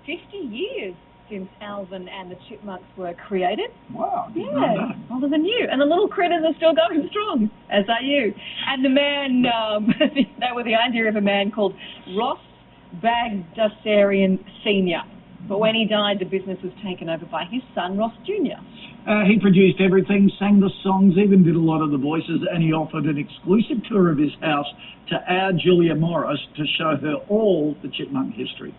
50 years since Alvin and the Chipmunks were created. Wow. Yeah, older than you. And the little critters are still going strong, as are you. And the man, they were the idea of a man called Ross Bagdersarian Sr. But when he died, the business was taken over by his son, Ross Jr. He produced everything, sang the songs, even did a lot of the voices, and he offered an exclusive tour of his house to our Julia Morris to show her all the Chipmunk history.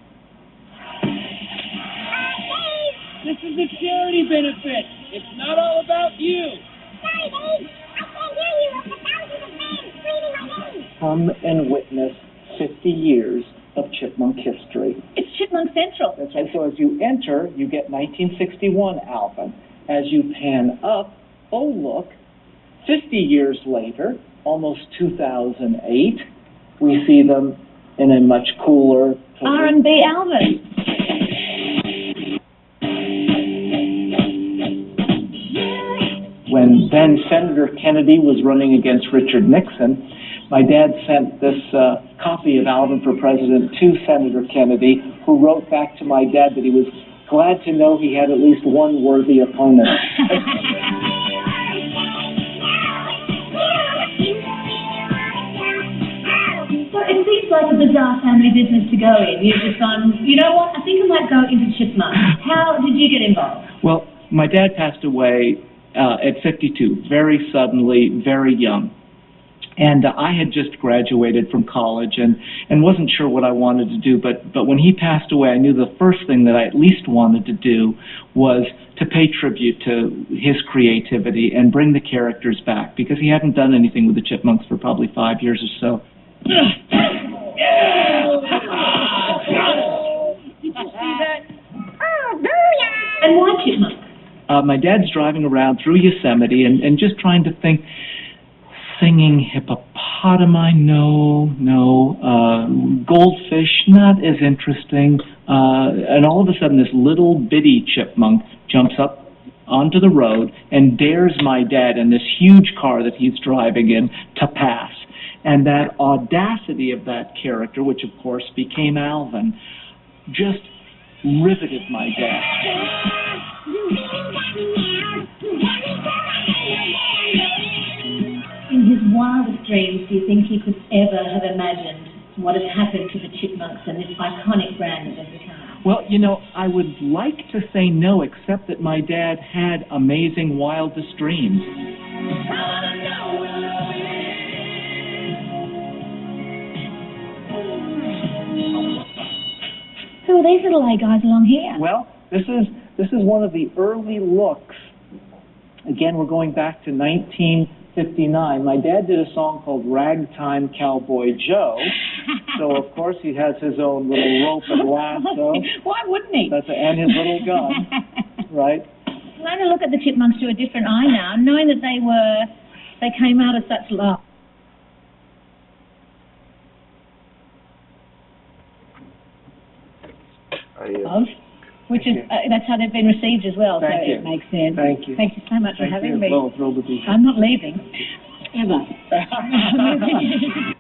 This is a charity benefit. It's not all about you. Sorry, Dave. I can't hear you with the thousands of fans screaming my name. Come and witness 50 years of Chipmunk history. It's Chipmunk Central. That's right. So as you enter, you get 1961 Alvin. As you pan up, oh look, 50 years later, almost 2008, we see them in a much cooler... R&B Alvin. When then Senator Kennedy was running against Richard Nixon, my dad sent this copy of Alvin for President to Senator Kennedy, who wrote back to my dad that he was glad to know he had at least one worthy opponent. So it seems like a bizarre family business to go in. You've just gone, you know what, I think I might go into Chipmunk. How did you get involved? Well, my dad passed away at 52, very suddenly, very young. And I had just graduated from college and wasn't sure what I wanted to do, but when he passed away, I knew the first thing that I at least wanted to do was to pay tribute to his creativity and bring the characters back, because he hadn't done anything with the Chipmunks for probably 5 years or so. Did you see that? Oh, booyah! And why Chipmunk? My dad's driving around through Yosemite and just trying to think, singing hippopotami, no, goldfish, not as interesting, and all of a sudden this little bitty chipmunk jumps up onto the road and dares my dad in this huge car that he's driving in to pass. And that audacity of that character, which of course became Alvin, just riveted my dad. In his wildest dreams, do you think he could ever have imagined what has happened to the Chipmunks and this iconic brand that they've become? Well, you know, I would like to say no, except that my dad had amazing, wildest dreams. Who are these little A guys along here? Well, this is one of the early looks. Again, we're going back to 1959. My dad did a song called Ragtime Cowboy Joe. So, of course, he has his own little rope and lasso. Why wouldn't he? And his little gun, right? I'm going to look at the Chipmunks through a different eye now, knowing that they came out of such love. Which is, that's how they've been received as well. Thank you. It makes sense. Thank you. Thank you so much for having me. Well, thrilled to be here. I'm not leaving. Ever. Yeah.